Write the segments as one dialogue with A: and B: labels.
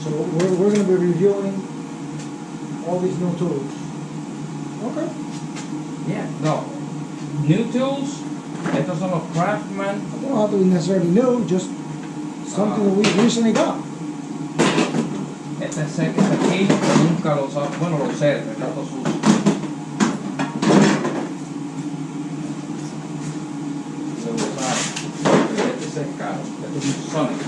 A: So we're going to be reviewing all these new tools. Okay.
B: Yeah, no. New tools, estos son los Craftsman.
A: They don't have to be necessarily new, just something that we recently got.
B: Este sé que está aquí, pero nunca lo usaba. Bueno, lo sé, el gato sucio. Lo usaba. Este es caro. Este es un Sonic.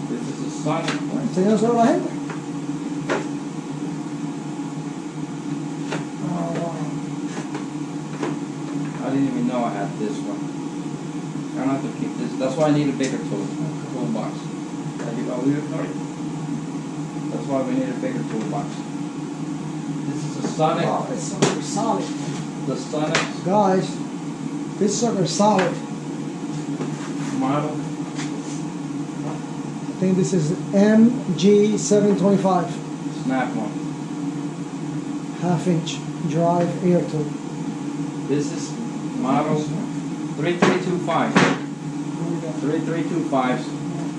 B: This is a Sonic.
A: Enséñaselo a la gente.
B: I didn't even know I had this one. I don't have to keep this. That's why I need a bigger toolbox. That's why we need a bigger toolbox. This is a Sonic.
A: Wow, this sucker's solid.
B: The Sonic
A: Guys, this sucker's solid.
B: model.
A: I think this is MG725.
B: Snap one.
A: Half-inch drive air tool.
B: This is model 3325. 3325.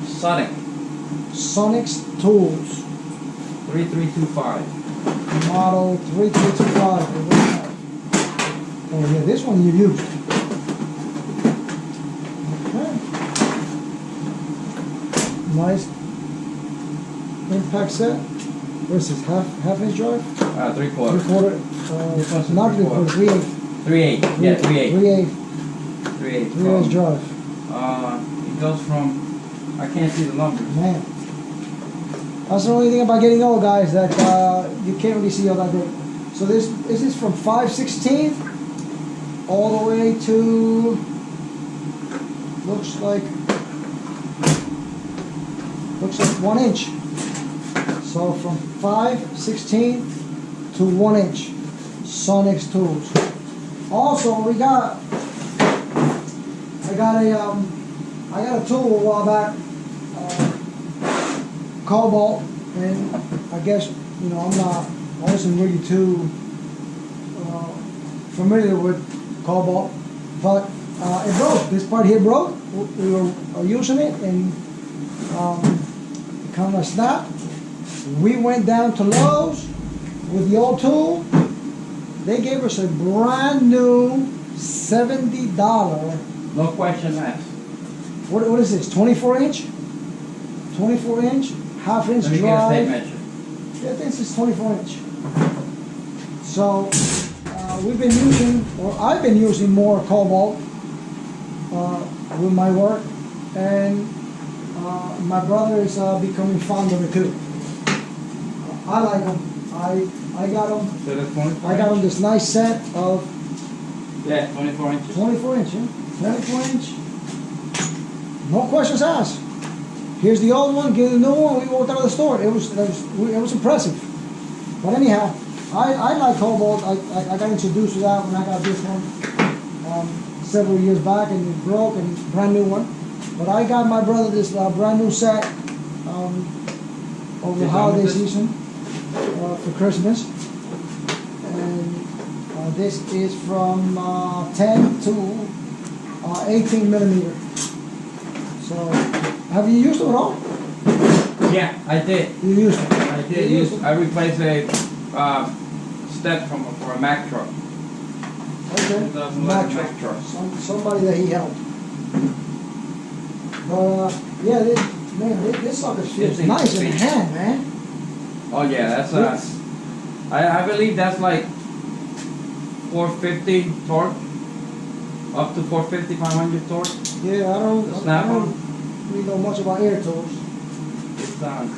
B: Sonic.
A: Sonic's Tools.
B: 3325.
A: Model 3325. Oh yeah, this one you used. Okay. Nice impact set. What is this? Half-inch drive?
B: 3/4.
A: 3/4.
B: This one's a
A: Not 3/4. 3/8.
B: 3/8. Yeah, 3/8.
A: 3/8.
B: 3/8.
A: 3/8 drive.
B: It goes from. I can't see the numbers.
A: Man. That's the only thing about getting old, guys, that you can't really see all that good. So this is from 5/16 all the way to, looks like 1 inch. So from 5/16 to 1 inch. Sonic's Tools. Also, I got a tool a while back. Cobalt, and I guess, I wasn't really too familiar with Cobalt, but it broke. This part here broke. We were using it, and it kind of snapped. We went down to Lowe's with the old tool. They gave us a brand new $70.
B: No question asked.
A: What is this? 24 inch? 24 inch? Half-inch
B: Let me get a
A: drive.
B: tape measure.
A: Yeah, this is 24 inch. So we've been using, or I've been using more Cobalt with my work, and my brother is becoming fond of it too. I like them. I got them.
B: So that's 24
A: I got them this nice set of
B: Yeah, 24 inches.
A: 24 inch. Yeah? 24 inch. No questions asked. Here's the old one, give the new one. We walked out of the store. It was impressive. But anyhow, I like Cobalt. I got introduced to that when I got this one several years back, and it broke, and it's a brand new one. But I got my brother this brand new set over the holiday season for Christmas, and this is from 10 to 18 millimeter. So. Have you used it at all?
B: Yeah, I did.
A: You used it.
B: I did use. I replaced a step for a Mack truck.
A: Okay.
B: 2011 Mack truck.
A: Somebody that he helped. But yeah, this sucker feels nice in the hand, man.
B: Oh yeah, that's I believe that's like 450 torque, up to 450, 500 torque.
A: Yeah, I don't really know much about air tools.
B: It's
A: But it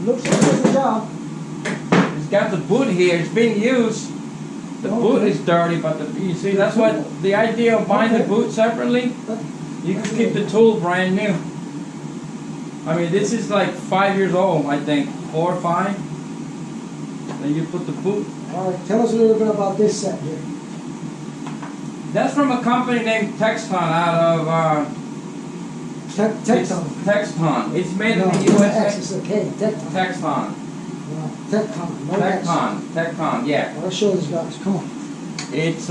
A: looks like it does the job.
B: It's got the boot here. It's being used. The boot is dirty, but you see, that's what the idea of buying the boot separately. You can keep the tool brand new. I mean, this is like 5 years old, I think, 4 or 5. Then you put the boot.
A: All right, tell us a little bit about this set here.
B: That's from a company named Texton out of
A: Tecton.
B: Texton. It's made
A: No,
B: in the
A: it's an X,
B: USA.
A: it's a K. Tecton.
B: Texton.
A: No, Tecton. No X.
B: Texton. Yeah.
A: Let's show these guys. Come on.
B: It's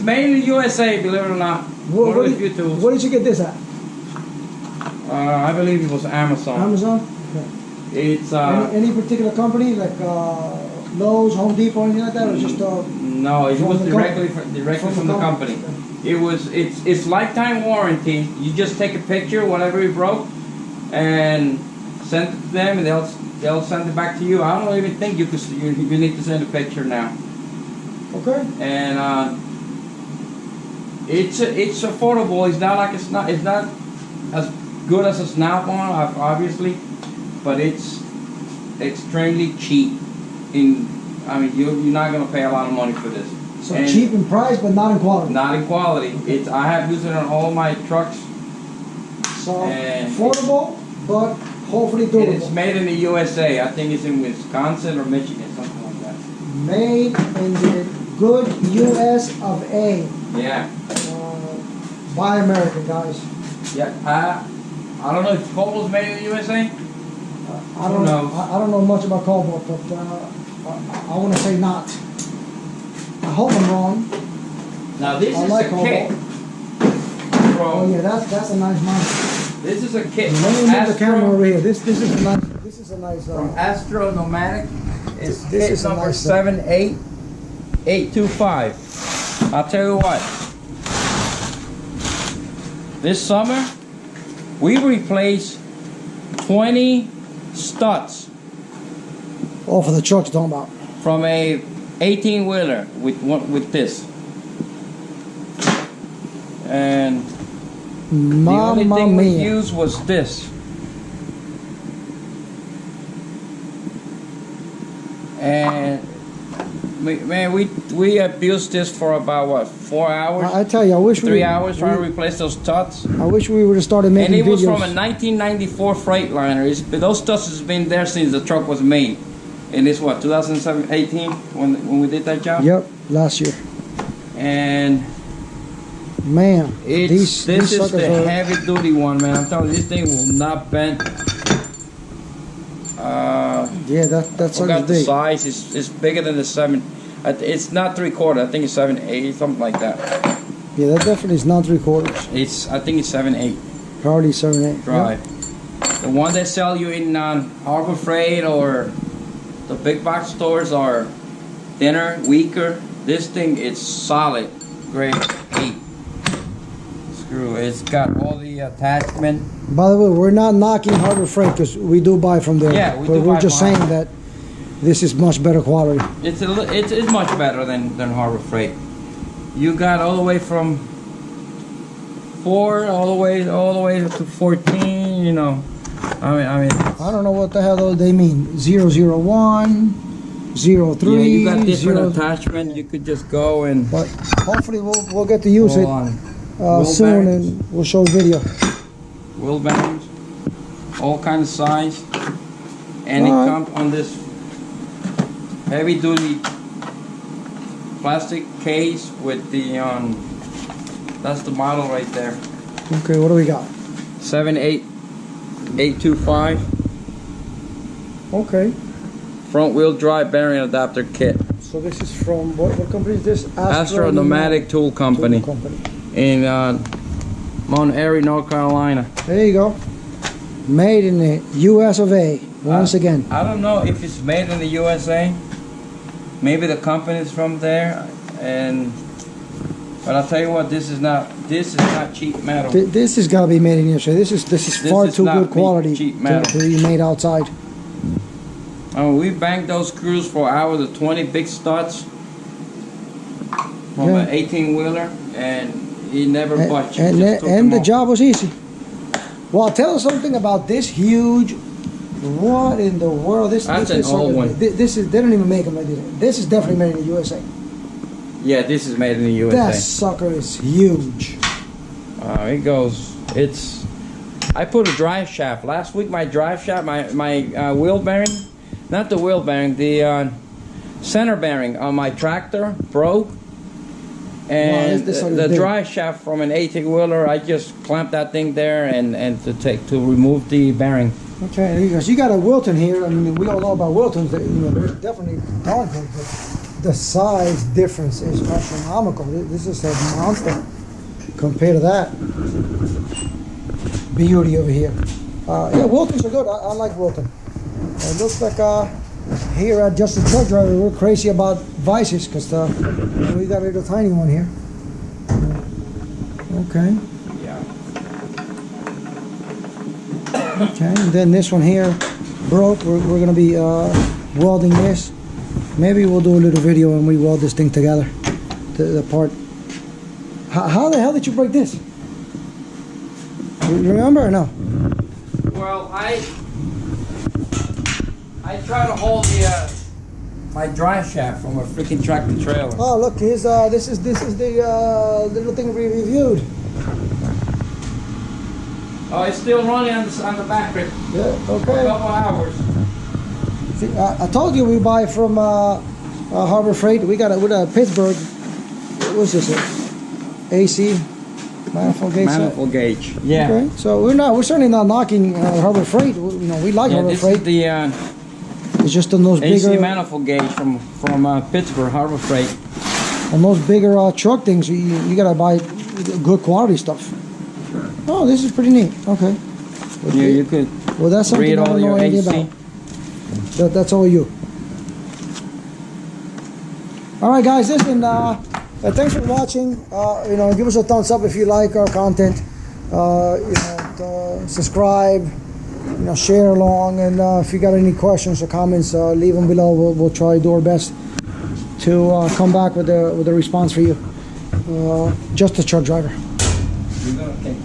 B: made in the USA, believe it or not. One of the few tools.
A: Where did you get this at?
B: I believe it was Amazon.
A: Amazon? Okay.
B: It's
A: any particular company like Lowe's, Home Depot, anything like that, or just
B: no, it was directly from the company. It's lifetime warranty. You just take a picture, whatever it broke, and send it to them, and they'll send it back to you. I don't even think you need to send a picture now.
A: Okay.
B: And it's affordable. It's not as good as a Snap-on, obviously, but it's extremely cheap. You're not gonna pay a lot of money for this.
A: So cheap in price, but not in quality.
B: Not in quality. I have used it on all my trucks.
A: So affordable, but hopefully durable.
B: It's made in the USA. I think it's in Wisconsin or Michigan, something like that.
A: Made in the good US of A.
B: Yeah.
A: Buy American, guys.
B: Yeah. I don't know if Cobalt's made in the USA.
A: I don't know much about Cobalt, but I want to say not. I hope I'm wrong.
B: Now this is
A: like
B: a
A: Cobalt.
B: kit.
A: Oh yeah, that's a nice monitor.
B: This is a kit.
A: Let me move the camera over here. This is a nice.
B: From Astro Nomadic. It's
A: this
B: kit
A: is
B: number
A: nice
B: 78825. I'll tell you what. This summer, we replaced 20 studs.
A: Oh, for the trucks, talking about.
B: From a 18-wheeler with this. And the only thing we used was this. And man, we abused this for about what, 4 hours?
A: I tell you, I wish
B: 3 hours trying to replace those studs.
A: I wish we would have started making videos.
B: And it was from a 1994 Freightliner. Those studs has been there since the truck was made. And it's what, 2018 when we did that job?
A: Yep, last year.
B: And
A: man,
B: this is the heavy duty one, man. I'm telling you, this thing will not bend.
A: Yeah, that's
B: forgot the size. It's bigger than the 7. It's not 3/4. I think it's 7/8, something like that.
A: Yeah, that definitely is not 3/4.
B: I think it's 7/8.
A: Probably 7/8.
B: Right. Yep. The one they sell you in Harbor Freight or the big box stores are thinner, weaker. This thing is solid, grade 8. Screw. It's got all the attachment.
A: By the way, we're not knocking Harbor Freight because we do buy from there.
B: Yeah,
A: we're just saying that this is much better quality.
B: It's much better than Harbor Freight. You got all the way from 4 all the way to 14. You know, I mean.
A: I don't know what the hell they mean. 001, 03.
B: Yeah, you got different attachment. You could just go and.
A: But hopefully we'll get to use it soon, and we'll show video.
B: Wheel bearings, all kinds of size, and it comes on this heavy duty plastic case with the that's the model right there.
A: Okay, what do we got?
B: 78825.
A: Okay.
B: Front wheel drive bearing adapter kit.
A: So this is from what company is this?
B: Astro Nomadic Tool Company. In Mount Airy, North Carolina.
A: There you go. Made in the US of A. Once again.
B: I don't know if it's made in the USA. Maybe the company is from there, but I'll tell you what, this is not cheap metal.
A: This has got to be made in the USA. This is far too good quality
B: cheap metal
A: to be made outside.
B: We banked those screws for hours of 20 big studs from an 18-wheeler, and he never budged.
A: And the job was easy. Well, tell us something about this huge. What in the world? That's an old one. This is. They don't even make them like this. This is definitely made in the USA.
B: Yeah, this is made in the USA.
A: That sucker is huge.
B: It goes. I put a drive shaft last week. My drive shaft, my wheel bearing, not the wheel bearing, the center bearing on my tractor broke. And the drive shaft from an 18-wheeler, I just clamped that thing there and to remove the bearing.
A: Okay, because you got a Wilton here. I mean, we all know about Wiltons. They're definitely darn good. But the size difference is astronomical. This is a monster compared to that beauty over here. Yeah, Wiltons are good. I like Wilton. It looks like here at Just a Truck Driver, we're crazy about vices because we got a little tiny one here. Okay.
B: Yeah.
A: Okay, and then this one here broke. We're going to be welding this. Maybe we'll do a little video when we weld this thing together. The part. How the hell did you break this? You remember or no?
B: Well, I try to hold the my drive shaft from a freaking tractor trailer.
A: Oh, look, here's this is the little thing we reviewed.
B: Oh, it's still running on the battery.
A: Yeah,
B: For a
A: okay.
B: couple hours.
A: See, I told you we buy from Harbor Freight. We got it with Pittsburgh. What's this? AC manifold gauge.
B: Manifold gauge. Yeah.
A: Okay, so we're certainly not knocking Harbor Freight. We like
B: Yeah,
A: Harbor
B: this
A: Freight.
B: is the
A: It's just on those
B: AC
A: bigger,
B: manifold gauge from Pittsburgh Harbor Freight.
A: on those bigger truck things. You gotta buy good quality stuff. Oh, this is pretty neat. Okay.
B: Yeah, you could
A: Well, that's something
B: read
A: I
B: all
A: don't know
B: your
A: anything
B: AC.
A: about. That's all you. All right, guys. Listen. Thanks for watching. Give us a thumbs up if you like our content. Subscribe. Share along, and if you got any questions or comments, leave them below. We'll try to do our best to come back with a response for you. Just a truck driver.
B: You're gonna take